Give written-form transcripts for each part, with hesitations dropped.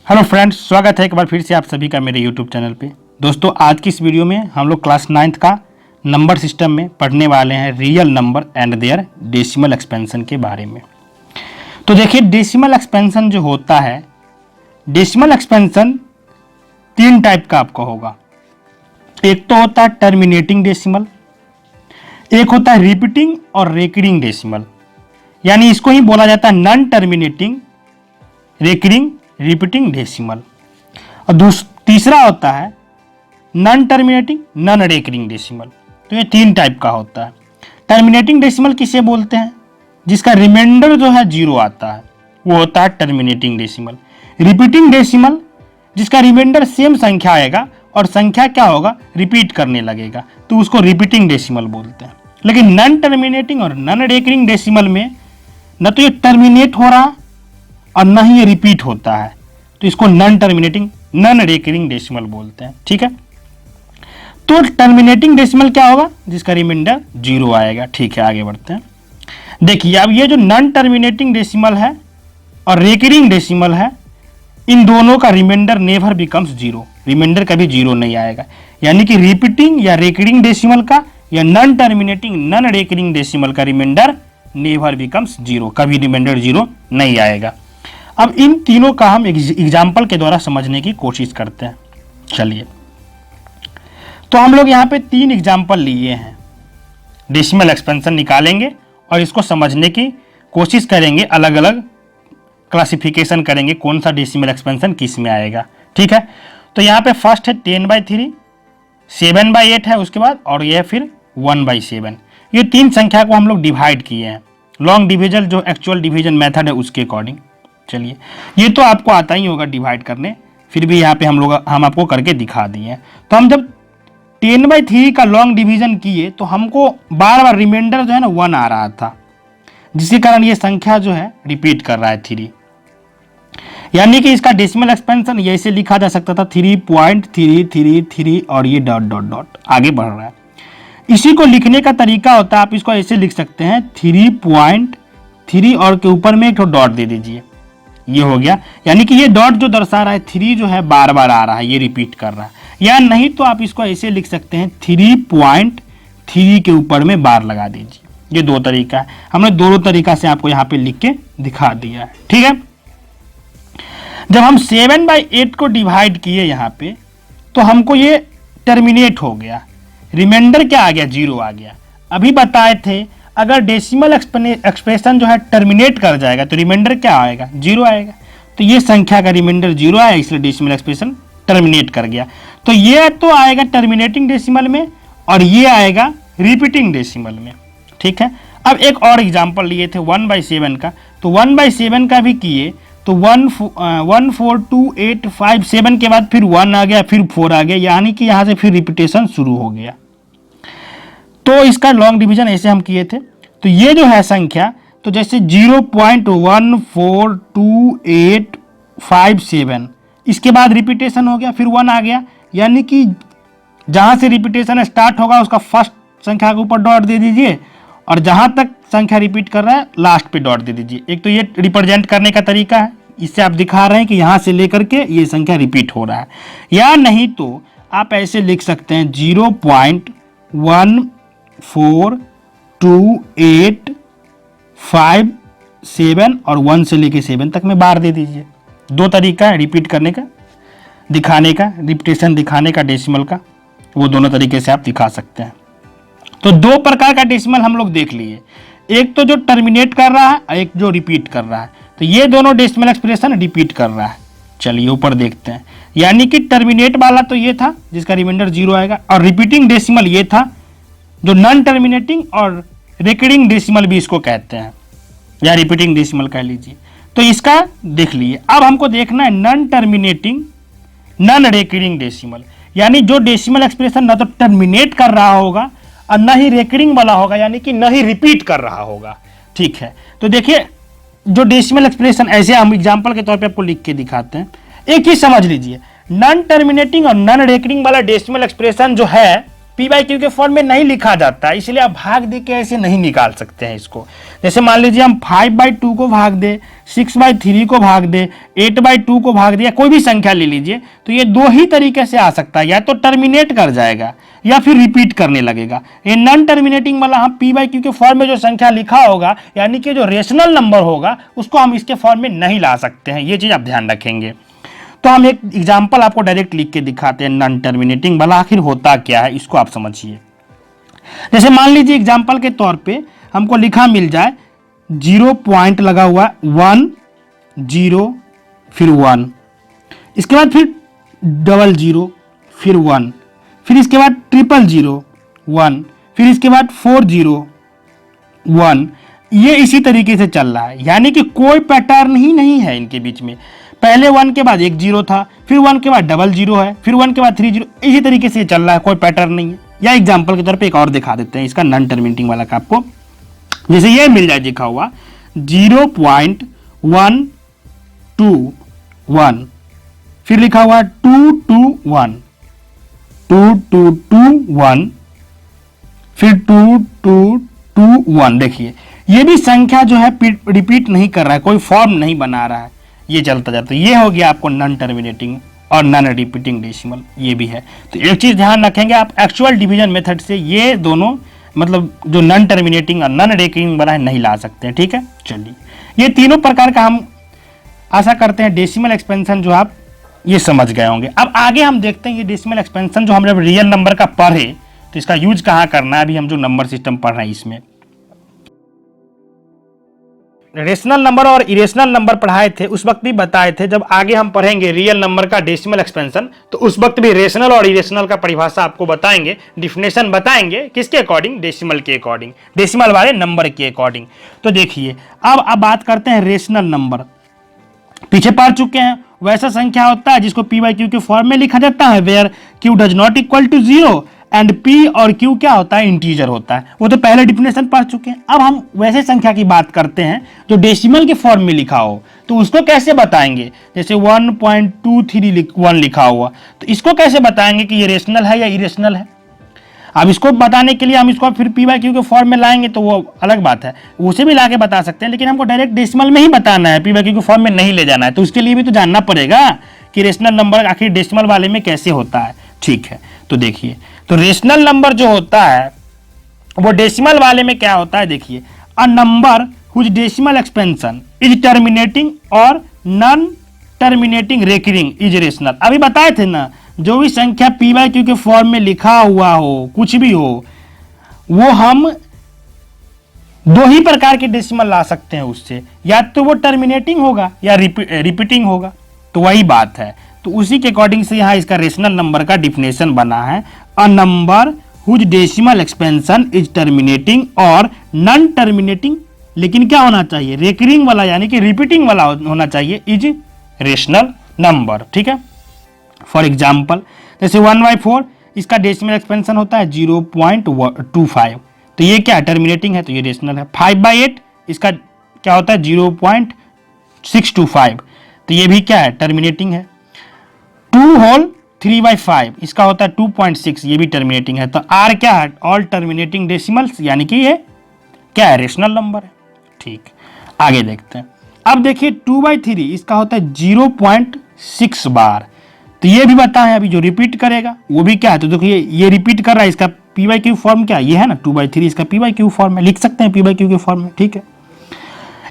Hello friends, स्वागत है एक बार फिर से आप सभी का मेरे यूट्यूब चैनल पे। दोस्तों, आज की इस वीडियो में हम लोग क्लास 9th का नंबर सिस्टम में पढ़ने वाले हैं real number and their decimal expansion के बारे में। तो देखिए, डेसिमल एक्सपेंशन जो होता है, डेसिमल एक्सपेंशन 3 टाइप का आपका होगा। एक तो होता है टर्मिनेटिंग डेसिमल, एक होता है रिपीटिंग और रेकरिंग डेसिमल, यानी इसको ही बोला जाता है non terminating, recurring, repeating decimal. और तीसरा होता है non terminating, non recurring decimal. तो ये 3 टाइप का होता है। टर्मिनेटिंग डेसिमल किसे बोलते हैं? जिसका रिमाइंडर जो है 0 आता है, वो होता है टर्मिनेटिंग डेसिमल। रिपीटिंग डेसिमल, जिसका रिमाइंडर सेम संख्या आएगा और संख्या क्या होगा, रिपीट करने लगेगा, तो उसको रिपीटिंग डेसिमल बोलते हैं। लेकिन नॉन टर्मिनेटिंग और नॉन रेकरिंग डेसिमल में न तो ये टर्मिनेट हो रहा और न ही ये रिपीट होता है, तो इसको non terminating, non recurring decimal बोलते हैं। ठीक है, तो टर्मिनेटिंग डेसिमल क्या होगा? जिसका रिमाइंडर 0 आएगा। ठीक है, आगे बढ़ते हैं। देखिए, अब ये जो नॉन टर्मिनेटिंग डेसिमल है और रेकरिंग डेसिमल है, इन दोनों का रिमाइंडर नेवर बिकम्स 0। रिमाइंडर कभी 0 नहीं आएगा, यानी कि रिपीटिंग या रेकरिंग डेसिमल का या non terminating, non recurring decimal का रिमाइंडर नेवर बिकम्स 0, कभी रिमाइंडर 0 नहीं आएगा। अब इन तीनों का हम एग्जाम्पल के द्वारा समझने की कोशिश करते हैं। चलिए, तो हम लोग यहाँ पे 3 एग्जाम्पल लिए हैं। डेसिमल एक्सपेंशन निकालेंगे और इसको समझने की कोशिश करेंगे, अलग अलग क्लासिफिकेशन करेंगे कौन सा डेसिमल एक्सपेंशन किस में आएगा। ठीक है, तो यहाँ पे फर्स्ट है 10/3, 7/8 है उसके बाद, और यह फिर 1/7। ये 3 संख्या को हम लोग डिवाइड किए हैं लॉन्ग डिविजन, जो एक्चुअल डिवीजन मेथड है उसके अकॉर्डिंग। चलिए, ये तो आपको आता ही होगा डिवाइड करने, फिर भी यहाँ पे हम आपको करके दिखा दिए हैं। तो हम जब 10/3 का लॉन्ग डिवीजन किए तो हमको बार बार रिमाइंडर जो है ना 1 आ रहा था, जिसके कारण ये संख्या जो है रिपीट कर रहा है 3। यानी कि इसका डेसिमल एक्सपेंशन ऐसे लिखा जा सकता था 3.333 और ये डॉट डॉट डॉट आगे बढ़ रहा है। इसी को लिखने का तरीका होता है, आप इसको ऐसे लिख सकते हैं 3.3 और के ऊपर में एक डॉट दे दीजिए, ये हो गया। यानी कि ये डॉट जो दर्शा रहा है 3 जो है बार बार आ रहा है, ये रिपीट कर रहा है। या नहीं तो आप इसको ऐसे लिख सकते हैं 3.3 के ऊपर में बार लगा दीजिए। ये 2 तरीका है, हमने दोनों तरीका से आपको यहाँ पे लिख के दिखा दिया है। ठीक है, जब हम 7/8 को डिवाइड किए यहाँ पे, तो हमको ये टर्मिनेट हो गया, रिमाइंडर क्या आ गया, 0 आ गया। अभी बताए थे अगर डेसिमल एक्सप्रेशन जो है टर्मिनेट कर जाएगा तो रिमाइंडर क्या आएगा, 0 आएगा। तो ये संख्या का रिमाइंडर 0 आया, इसलिए डेसिमल एक्सप्रेशन टर्मिनेट कर गया। तो ये तो आएगा टर्मिनेटिंग डेसिमल में और ये आएगा रिपीटिंग डेसिमल में। ठीक है, अब एक और एग्जांपल लिए थे 1/7 का, तो 1/7 का भी किए तो 14285 के बाद फिर 1 आ गया, फिर 4 आ गया, यानी कि यहाँ से फिर रिपीटेशन शुरू हो गया। तो इसका लॉन्ग डिवीजन ऐसे हम किए थे। तो ये जो है संख्या, तो जैसे 0.14285, इसके बाद रिपीटेशन हो गया, फिर 1 आ गया, यानी कि जहाँ से रिपीटेशन स्टार्ट होगा उसका फर्स्ट संख्या के ऊपर डॉट दे दीजिए, और जहाँ तक संख्या रिपीट कर रहा है लास्ट पे डॉट दे दीजिए। एक तो ये रिप्रेजेंट करने का तरीका है, इससे आप दिखा रहे हैं कि यहाँ से लेकर के ये संख्या रिपीट हो रहा है। या नहीं तो आप ऐसे लिख सकते हैं 0.14285 और 1 से लेके 7 तक में बार दे दीजिए। 2 तरीका है रिपीट करने का, दिखाने का, रिपीटेशन दिखाने का डेसिमल का, वो दोनों तरीके से आप दिखा सकते हैं। तो 2 प्रकार का डेसिमल हम लोग देख लिए, एक तो जो टर्मिनेट कर रहा है और एक जो रिपीट कर रहा है। तो ये दोनों डेसिमल एक्सप्रेशन रिपीट कर रहा है। चलिए ऊपर देखते हैं, यानी कि टर्मिनेट वाला तो ये था जिसका रिमाइंडर 0 आएगा, और रिपीटिंग डेसिमल ये था जो नॉन टर्मिनेटिंग और रेकरिंग डेसिमल भी इसको कहते हैं, या रिपीटिंग डेसिमल कह लीजिए। तो इसका देख लिए। अब हमको देखना है non terminating, non recurring decimal, यानी जो डेसिमल एक्सप्रेशन ना तो टर्मिनेट कर रहा होगा और न ही रेकरिंग वाला होगा, यानी कि न ही रिपीट कर रहा होगा। ठीक है, तो देखिए जो डेसिमल एक्सप्रेशन ऐसे हम एग्जांपल के तौर पे आपको लिख के दिखाते हैं। एक ही समझ लीजिए, नॉन टर्मिनेटिंग और नॉन रेकरिंग वाला डेसिमल एक्सप्रेशन जो है पी बाई क्यू के फॉर्म में नहीं लिखा जाता, इसलिए आप भाग दे के ऐसे नहीं निकाल सकते हैं इसको। जैसे मान लीजिए हम 5/2 को भाग दे, 6/3 को भाग दे, 8/2 को भाग दे, या कोई भी संख्या ले लीजिए, तो ये दो ही तरीके से आ सकता है, या तो टर्मिनेट कर जाएगा या फिर रिपीट करने लगेगा। ये नॉन टर्मिनेटिंग वाला हम पी बाई क्यू के फॉर्म में जो संख्या लिखा होगा, यानी कि जो रेशनल नंबर होगा, उसको हम इसके फॉर्म में नहीं ला सकते हैं। ये चीज आप ध्यान रखेंगे। तो हम एक एग्जाम्पल आपको डायरेक्ट लिख के दिखाते हैं नॉन टर्मिनेटिंग वाला आखिर होता क्या है, इसको आप समझिए। जैसे मान लीजिए एग्जाम्पल के तौर पे हमको लिखा मिल जाए 0 पॉइंट लगा हुआ 1 0 फिर 1, इसके बाद फिर 00 फिर 1, फिर इसके बाद 000 1, फिर इसके बाद 40 1। ये इसी तरीके से चल रहा है, यानी कि कोई पैटर्न ही नहीं है इनके बीच में। पहले 1 के बाद एक 0 था, फिर 1 के बाद 00 है, फिर 1 के बाद 30, इसी तरीके से चल रहा है, कोई पैटर्न नहीं है। या एग्जाम्पल के तौर पे एक और दिखा देते हैं इसका नॉन टर्मिनेटिंग वाला का आपको। जैसे ये मिल जाए लिखा हुआ 0.121, फिर लिखा हुआ 221, 2221, फिर 2221। देखिए ये भी संख्या जो है रिपीट नहीं कर रहा है, कोई फॉर्म नहीं बना रहा है, ये चलता जाता है। ये हो गया आपको नॉन टर्मिनेटिंग और नॉन रिपीटिंग डेसिमल, ये भी है। तो एक चीज ध्यान रखेंगे आप, एक्चुअल डिवीजन मेथड से ये दोनों मतलब जो नॉन टर्मिनेटिंग और नॉन रिकरिंग वाला है नहीं ला सकते हैं, ठीक है। चलिए ये तीनों प्रकार का हम आशा करते हैं डेसिमल एक्सपेंशन जो आप ये समझ गए होंगे। अब आगे हम देखते हैं ये डेसिमल एक्सपेंशन जो हम जब रियल नंबर का पढ़े तो इसका यूज कहाँ करना है। अभी हम जो नंबर सिस्टम पढ़ रहे हैं इसमें रेशनल नंबर और इरेशनल नंबर पढ़ाए थे, उस वक्त भी बताए थे। जब आगे हम पढ़ेंगे रियल नंबर का डेसिमल एक्सपेंशन तो उस वक्त भी रेशनल और इरेशनल का परिभाषा आपको बताएंगे, डिफिनेशन बताएंगे, किसके अकॉर्डिंग, डेसिमल के अकॉर्डिंग, डेसिमल वाले नंबर के अकॉर्डिंग। तो देखिए अब बात करते हैं रेशनल नंबर। पीछे पढ़ चुके हैं, वैसा संख्या होता है जिसको पी बाई क्यू के फॉर्म में लिखा जाता है, where Q does not equal to 0 and P और क्यू क्या होता है, इंटीजर होता है। वो तो पहले डिफिनेशन पढ़ चुके हैं। अब हम वैसे संख्या की बात करते हैं जो डेसिमल के फॉर्म में लिखा हो, तो उसको कैसे बताएंगे। जैसे 1.231 लिखा हुआ, तो इसको कैसे बताएंगे कि ये रेशनल है या इरेशनल है। अब इसको बताने के लिए हम इसको फिर पी बाई क्यू के फॉर्म में लाएंगे तो वो अलग बात है, उसे भी लाके बता सकते हैं, लेकिन हमको डायरेक्ट डेसिमल में ही बताना है, पी बाई क्यू के फॉर्म में नहीं ले जाना है। तो उसके लिए भी तो जानना पड़ेगा कि रेशनल नंबर आखिर डेसिमल वाले में कैसे होता है। ठीक है, तो देखिए, तो रेशनल नंबर जो होता है वो डेसिमल वाले में क्या होता है, देखिए, a number whose decimal expansion is terminating और non terminating recurring is rational. अभी बताए थे ना, जो भी संख्या पी बाई क्यू के फॉर्म में लिखा हुआ हो, कुछ भी हो, वो हम दो ही प्रकार के डेसिमल ला सकते हैं उससे, या तो वो टर्मिनेटिंग होगा या रिपीटिंग होगा। तो वही बात है, तो उसी के अकॉर्डिंग से यहाँ इसका रेशनल नंबर का डिफिनेशन बना है, a number whose decimal expansion is terminating और नॉन टर्मिनेटिंग, लेकिन क्या होना चाहिए, रेकरिंग वाला यानी कि रिपीटिंग वाला होना चाहिए, इज रेशनल नंबर। ठीक है, फॉर एग्जाम्पल जैसे 1/4 इसका डेसिमल एक्सपेंशन होता है 0.25, तो ये क्या टर्मिनेटिंग है, तो ये रेशनल है। 5/8 इसका क्या होता है 0.625, तो ये भी क्या है, टर्मिनेटिंग है। 2/3/5 इसका होता है 2.6, ये भी टर्मिनेटिंग है। तो आर क्या है, ऑल टर्मिनेटिंग डेसिमल्स, यानी कि ये क्या है, रेशनल नंबर है। ठीक, आगे देखते हैं। अब देखिए 2/3 इसका होता है 0.6 बार, तो ये भी बताएं, अभी जो रिपीट करेगा वो भी क्या है, तो देखिए ये रिपीट कर रहा है, इसका पी बाई क्यू फॉर्म क्या ये है ना, 2/3 इसका पी बाई क्यू फॉर्म में लिख सकते हैं, पी बाई क्यू के फॉर्म में। ठीक है,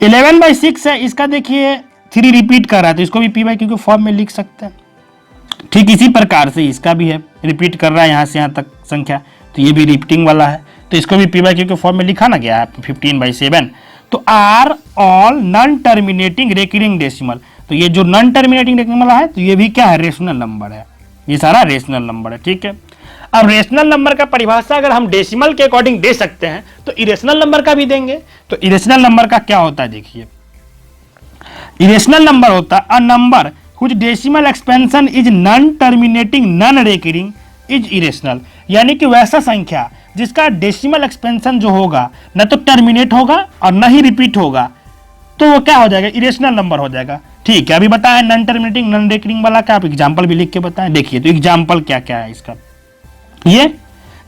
11/6 है, इसका देखिए 3 रिपीट कर रहा है, तो इसको भी पी बाई क्यू के फॉर्म में लिख सकते हैं। ठीक इसी प्रकार से इसका भी है, रिपीट कर रहा है यहाँ से यहाँ तक संख्या, तो ये भी रिपीटिंग वाला है, तो इसको भी पी बाई क्यू के फॉर्म में लिखा ना गया है 15/7। तो are all non terminating recurring decimal, तो ये जो नॉन टर्मिनेटिंग रेकरिंग वाला है, तो ये भी क्या है, रेशनल नंबर है, ये सारा रेशनल नंबर है। ठीक है, अब रेशनल नंबर का परिभाषा अगर हम डेसिमल के अकॉर्डिंग दे सकते हैं तो इरेशनल नंबर का भी देंगे। तो इरेशनल नंबर का क्या होता है, देखिए, इरेशनल नंबर होता है a number whose decimal expansion is non terminating non recurring is irrational, यानी कि वैसा संख्या जिसका डेसिमल एक्सपेंशन जो होगा न तो टर्मिनेट होगा और न ही रिपीट होगा, तो वो क्या हो जाएगा, इरेशनल नंबर हो जाएगा। ठीक है, अभी बताया नॉन टर्मिनेटिंग नॉन रेकरिंग वाला का, आप एग्जाम्पल भी लिख के बताएं। देखिए तो एग्जाम्पल क्या क्या है इसका, ये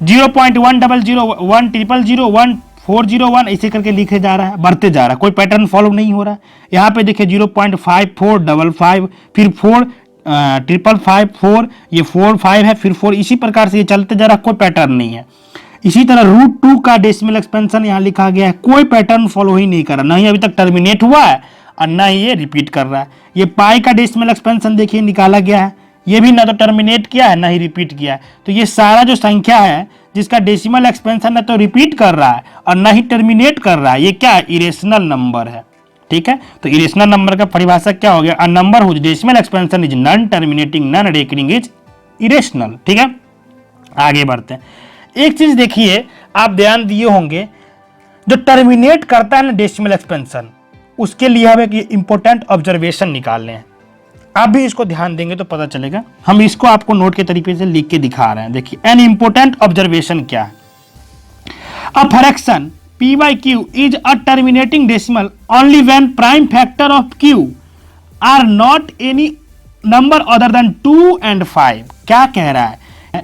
0.100 1401 ऐसे करके लिखे जा रहा है, बढ़ते जा रहा है, कोई पैटर्न फॉलो नहीं हो रहा है। यहाँ पे देखिए 0.5455, फिर 4 ये 4 5 है, फिर 4, इसी प्रकार से ये चलते जा रहा है, कोई पैटर्न नहीं है। इसी तरह √2 का डेसिमल एक्सपेंशन यहाँ लिखा गया है, कोई पैटर्न फॉलो ही नहीं कर रहा, ना ही अभी तक टर्मिनेट हुआ है और ना ही ये रिपीट कर रहा है। ये पाई का डेसिमल एक्सपेंशन देखिए निकाला गया है, ये भी ना तो टर्मिनेट किया है ना ही रिपीट किया है। तो ये सारा जो संख्या है जिसका डेसिमल एक्सपेंशन ना तो रिपीट कर रहा है और ना ही टर्मिनेट कर रहा है, ये क्या है? इरेशनल नंबर है। ठीक है, तो इरेशनल नंबर का परिभाषा क्या हो गया? A number whose decimal expansion is non terminating non recurring is irrational. ठीक है, आगे बढ़ते हैं। एक चीज देखिए, आप ध्यान दिए होंगे, जो टर्मिनेट करता है ना डेसिमल एक्सपेंशन, उसके लिए हमें एक इंपॉर्टेंट ऑब्जर्वेशन निकालने हैं। आप भी इसको ध्यान देंगे तो पता चलेगा। हम इसको आपको नोट के तरीके से लिख के दिखा रहे हैं। देखिए, एन इंपॉर्टेंट ऑब्जर्वेशन क्या है? A fraction p by q is a terminating decimal only when prime factor of q are not any number other than 2 and 5। क्या कह रहा है?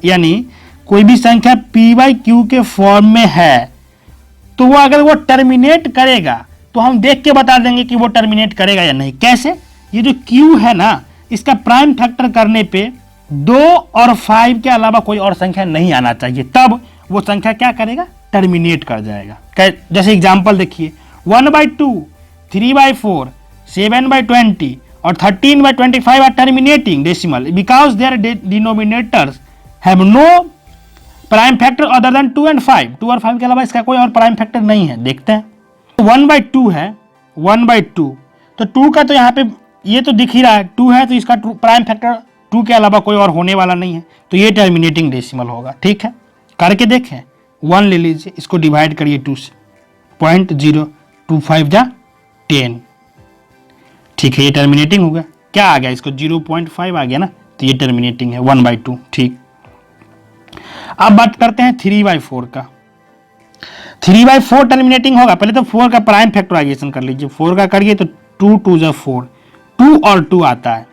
यानी कोई भी संख्या p by q के फॉर्म में है तो वो अगर वो टर्मिनेट करेगा तो हम देख के बता देंगे कि वो टर्मिनेट करेगा या नहीं। कैसे? ये जो q है ना, इसका प्राइम फैक्टर करने पे 2 और 5 के अलावा कोई और संख्या नहीं आना चाहिए, तब वो संख्या क्या करेगा? टर्मिनेट कर जाएगा। जैसे एग्जांपल देखिए, 1/2, 3/4, 7/20 और 13/25 are terminating decimal because their denominators have no prime factor other than 2 and 5। 2 और 5 के अलावा इसका कोई और प्राइम फैक्टर नहीं है। देखते हैं, 1/2 है, 1/2, तो 2 का तो यहाँ पे ये तो दिख ही रहा है, 2 है तो इसका प्राइम फैक्टर 2 के अलावा कोई और होने वाला नहीं है, तो ये टर्मिनेटिंग डेसिमल होगा। ठीक है, करके देखें। 1 ले लीजिए, इसको डिवाइड करिए 2 से, 0.025 जा 10। ठीक है, ये टर्मिनेटिंग होगा। क्या आ गया? इसको 0.5 आ गया ना, तो ये टर्मिनेटिंग है 1/2। ठीक, अब बात करते हैं 3/4 का। 3/4 टर्मिनेटिंग होगा। पहले तो 4 का प्राइम फैक्टराइजेशन कर लीजिए। 4 का करिए तो 2 2 जा 4, 2 और 2 आता है,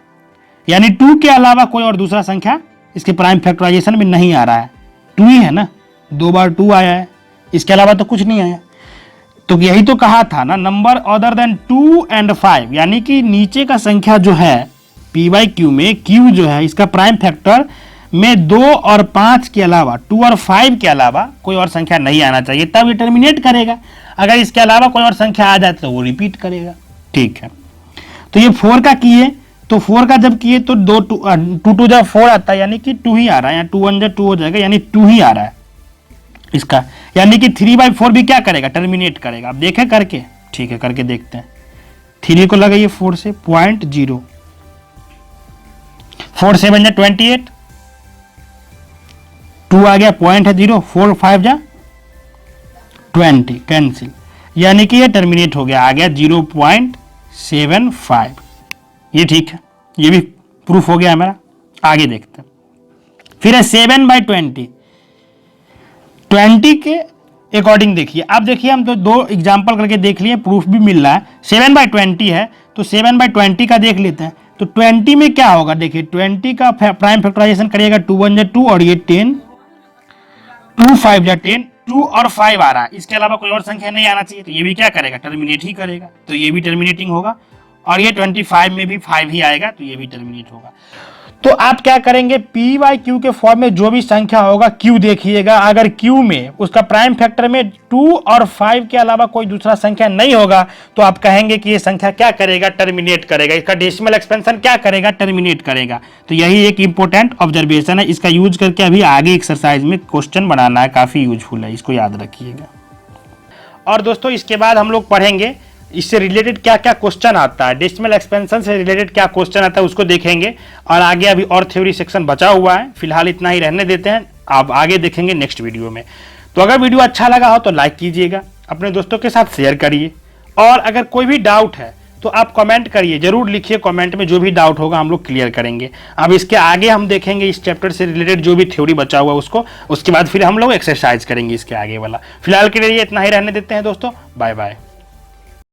यानी 2 के अलावा कोई और दूसरा संख्या इसके प्राइम फैक्टराइजेशन में नहीं आ रहा है। 2 ही है ना, 2 बार 2 आया है, इसके अलावा तो कुछ नहीं आया। तो यही तो कहा था ना, नंबर अदर देन 2 and 5, यानी कि नीचे का संख्या जो है p by q में q जो है इसका प्राइम फैक्टर में 2 और 5 के अलावा, 2 और 5 के अलावा कोई और संख्या नहीं आना चाहिए, तब ये टर्मिनेट करेगा। अगर इसके अलावा कोई और संख्या आ जाए तो वो रिपीट करेगा। ठीक है, तो ये 4 का किए, तो 4 का जब किए तो 2 2 जा 4 आता है, यानी कि 2 ही आ रहा है, या 2 1 जा 2 हो जाएगा, यानी 2 ही आ रहा है इसका, यानी कि 3/4 भी क्या करेगा? टर्मिनेट करेगा। अब देखें करके। ठीक है, करके देखते हैं। 3 को लगाइए 4 से, 0.0, 4 7 जा 28, 2 आ गया, पॉइंट है 0, 4 5 जा 20, कैंसिल, यानी कि ये टर्मिनेट हो गया, आ गया 0.75। ये ठीक है, ये भी प्रूफ हो गया हमारा। आगे देखते हैं। फिर है 7/20, 20 के अकॉर्डिंग देखिए। अब देखिए, हम तो 2 एग्जाम्पल करके देख लिए, प्रूफ भी मिल रहा है। 7/20 है तो 7/20 का देख लेते हैं। तो 20 में क्या होगा? देखिए, 20 का प्राइम फैक्टराइजेशन करिएगा, 2 1 जा 2 और ये 10, 2 5 जा 10, 2 और 5 आ रहा है, इसके अलावा कोई और संख्या नहीं आना चाहिए, तो ये भी क्या करेगा? टर्मिनेट ही करेगा, तो ये भी टर्मिनेटिंग होगा। और ये 25 में भी 5 ही आएगा, तो ये भी टर्मिनेट होगा। तो आप क्या करेंगे? p by q के फॉर्म में जो भी संख्या होगा q देखिएगा, अगर q में उसका प्राइम फैक्टर में 2 और 5 के अलावा कोई दूसरा संख्या नहीं होगा तो आप कहेंगे कि ये संख्या क्या करेगा? टर्मिनेट करेगा। इसका डेसिमल एक्सपेंशन क्या करेगा? टर्मिनेट करेगा। तो यही एक इंपॉर्टेंट ऑब्जर्वेशन है, इसका यूज करके अभी आगे एक्सरसाइज में क्वेश्चन बनाना है, काफी यूजफुल है, इसको याद रखिएगा। और दोस्तों, इसके बाद हम लोग पढ़ेंगे इससे रिलेटेड क्या क्या क्वेश्चन आता है, डेसिमल एक्सपेंशन से रिलेटेड क्या क्वेश्चन आता है उसको देखेंगे। और आगे अभी और थ्योरी सेक्शन बचा हुआ है, फिलहाल इतना ही रहने देते हैं, आप आगे देखेंगे नेक्स्ट वीडियो में। तो अगर वीडियो अच्छा लगा हो तो लाइक कीजिएगा, अपने दोस्तों के साथ शेयर करिए, और अगर कोई भी डाउट है तो आप कमेंट करिए, जरूर लिखिए कमेंट में, जो भी डाउट होगा हम लोग क्लियर करेंगे। अब इसके आगे हम देखेंगे इस चैप्टर से रिलेटेड जो भी थ्योरी बचा हुआ उसको, उसके बाद फिर हम लोग एक्सरसाइज करेंगे इसके आगे वाला। फिलहाल के लिए इतना ही रहने देते हैं दोस्तों, बाय बाय।